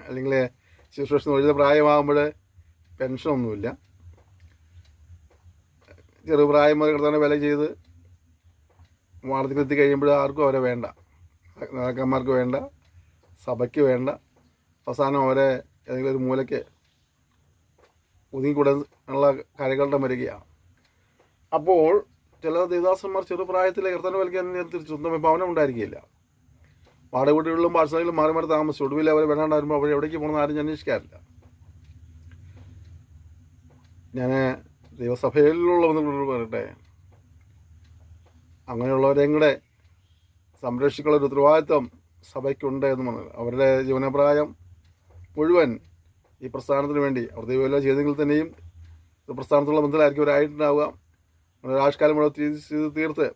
അല്ലെങ്കിൽ ശുശ്രൂഷ ഒഴിഞ്ഞ പ്രായമാകുമ്പോൾ പെൻഷനൊന്നുമില്ല. ചെറുപ്രായം മുതൽ കർത്താവിൻ്റെ വില ചെയ്ത് വാർദ്ധക്യത്തിൽ കഴിയുമ്പോൾ ആർക്കും അവരെ വേണ്ട, നേതാക്കന്മാർക്ക് വേണ്ട, സഭയ്ക്ക് വേണ്ട. അവസാനം അവരെ ഏതെങ്കിലും ഒരു മൂലയ്ക്ക് ഒതുങ്ങിക്കൂടാൻ ഉള്ള കാര്യങ്ങളുടെ വരികയാണ്. അപ്പോൾ ചില ദേവദാസന്മാർ ചെറുപ്രായത്തിലെ കർത്താവിൻ്റെ വിലയ്ക്ക് സ്വന്തം ഭവനം ഉണ്ടായിരിക്കില്ല. വാടക വീടുകളിലും പാഴ്സലുകളിലും മാറി മാറി താമസിച്ചു. ഒടുവിൽ അവർ വേണ്ടാണ്ടായിരുമ്പോൾ അവർ എവിടേക്ക് പോകണമെന്ന് ആരും അന്വേഷിക്കാറില്ല. ഞാൻ ദൈവസഭയിലുള്ളവരോട് പറയട്ടെ, അങ്ങനെയുള്ളവരെയും കൂടെ സംരക്ഷിക്കാനുള്ള ഒരു ഉത്തരവാദിത്വം സഭയ്ക്കുണ്ട് എന്ന് പറഞ്ഞത്. അവരുടെ ജീവനപ്രായം മുഴുവൻ ഈ പ്രസ്ഥാനത്തിന് വേണ്ടി അവർ ദൈവമെല്ലാം ചെയ്തെങ്കിൽ തന്നെയും പ്രസ്ഥാനത്തുള്ള ബന്ധത്തിലായിരിക്കും അവരായിട്ടുണ്ടാവുക. രാഷ്കാലം മുഴുവൻ തീർത്ത്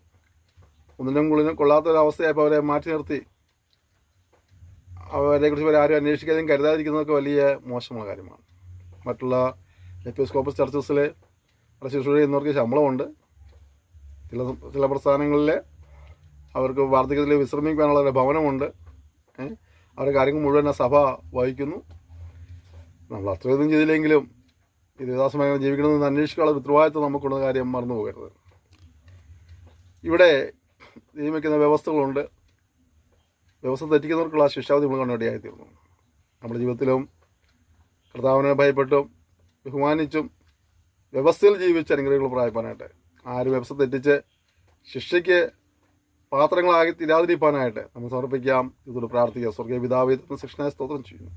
ഒന്നിനും കൊള്ളാത്തൊരവസ്ഥയായപ്പോൾ അവരെ മാറ്റി നിർത്തി അവരെക്കുറിച്ച് ആരും അന്വേഷിക്കാതെയും കരുതാതിരിക്കുന്നതൊക്കെ വലിയ മോശമുള്ള കാര്യമാണ്. മറ്റുള്ള എപ്പിസ്കോപ്പസ് ചർച്ചസിൽ ശുശ്രൂഷ ചെയ്യുന്നവർക്ക് ശമ്പളമുണ്ട്. ചില പ്രസ്ഥാനങ്ങളിൽ അവർക്ക് വാർദ്ധക്യത്തിൽ വിശ്രമിക്കാനുള്ള ഒരു ഭവനമുണ്ട്. അവരുടെ കാര്യങ്ങൾ മുഴുവൻ സഭ വഹിക്കുന്നു. നമ്മൾ അത്രയൊന്നും ചെയ്തില്ലെങ്കിലും ഈ ദേവദാസമായി ജീവിക്കണമെന്ന് അന്വേഷിക്കാനുള്ള ഉത്തരവാദിത്വം നമുക്കുള്ള കാര്യം മറന്നു പോകരുത്. ഇവിടെ നിയമിക്കുന്ന വ്യവസ്ഥകളുണ്ട്. വ്യവസ്ഥ തെറ്റിക്കുന്നവർക്കുള്ള ശിക്ഷാവിധി നമ്മൾ കണ്ടിടയായിത്തീർന്നു. നമ്മുടെ ജീവിതത്തിലും കർത്താവിനെ ഭയപ്പെട്ടും ബഹുമാനിച്ചും വ്യവസ്ഥയിൽ ജീവിച്ച് അനുഗ്രഹങ്ങൾ പ്രാപിപ്പാനായിട്ട്, ആരും വ്യവസ്ഥ തെറ്റിച്ച് ശിക്ഷയ്ക്ക് പാത്രങ്ങളാകി തീരാതിരിക്കാനായിട്ട് നമ്മൾ സമർപ്പിക്കാം. ഇതോട് പ്രാർത്ഥിക്കാം. സ്വർഗീയ പിതാവേ, ശിക്ഷണയെ സ്തോത്രം ചെയ്യുന്നു.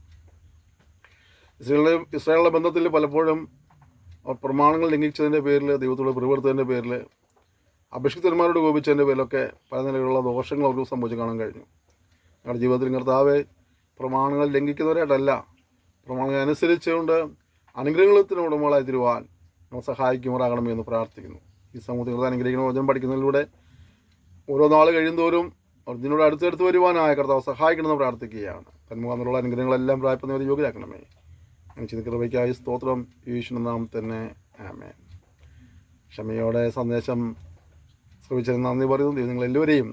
ഇസ്രായേലിൻ്റെ ബന്ധത്തിൽ പലപ്പോഴും അവർ പ്രമാണങ്ങൾ ലംഘിച്ചതിൻ്റെ പേരിൽ, ദൈവത്തോട് പിറുപെടുത്തതിൻ്റെ പേരിൽ, അഭിഷിക്തന്മാരോട് കോപിച്ചതിൻ്റെ പേരിലൊക്കെ പല നിലയിലുള്ള ദോഷങ്ങൾ അവർക്ക് സംഭവിച്ച് കാണാൻ കഴിഞ്ഞു. ഞങ്ങളുടെ ജീവിതത്തിൽ കർത്താവെ, പ്രമാണങ്ങൾ ലംഘിക്കുന്നവരായിട്ടല്ല, പ്രമാണങ്ങൾ അനുസരിച്ചുകൊണ്ട് അനുഗ്രഹത്തിന് ഉടമകളായി തീരുവാൻ നമ്മൾ സഹായിക്കുമാറാകണമേ എന്ന് പ്രാർത്ഥിക്കുന്നു. ഈ സമൂഹത്തിൽ അനുഗ്രഹിക്കുന്ന വചനം പഠിക്കുന്നതിലൂടെ ഓരോ നാൾ കഴിയുന്തോറും ഇതിനോട് അടുത്തടുത്ത് വരുവാനായ കർത്താവ് സഹായിക്കണമെന്ന് പ്രാർത്ഥിക്കുകയാണ്. തന്മുഖാന്നുള്ള അനുഗ്രഹങ്ങളെല്ലാം പ്രായപ്പെടുന്നവർ യോഗ്യരാക്കണമേ. അങ്ങനെ കൃപയ്ക്കായി സ്തോത്രം. യേശുവിന്റെ നാമത്തിൽ തന്നെ ആമേൻ. ക്ഷമയോടെ സന്ദേശം ശ്രമിച്ചതിന് നന്ദി പറയുന്നു. ദൈവം നിങ്ങളെല്ലാവരെയും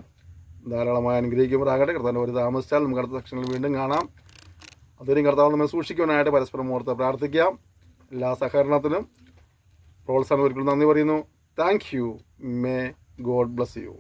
ധാരാളമായി അനുഗ്രഹിക്കുമ്പോഴാകട്ടെ. കർത്താവിൻ്റെ ഒരു താമസിച്ചാൽ നമുക്ക് അടുത്ത സെക്ഷനിൽ വീണ്ടും കാണാം. അതുവരെയും കർത്താവ് നമ്മെ സൂക്ഷിക്കുവാനായിട്ട് പരസ്പരം ഓർത്ത് പ്രാർത്ഥിക്കാം. എല്ലാ സഹകരണത്തിനും പ്രോത്സാഹനം ഒരിക്കലും നന്ദി പറയുന്നു. Thank you. May God bless you.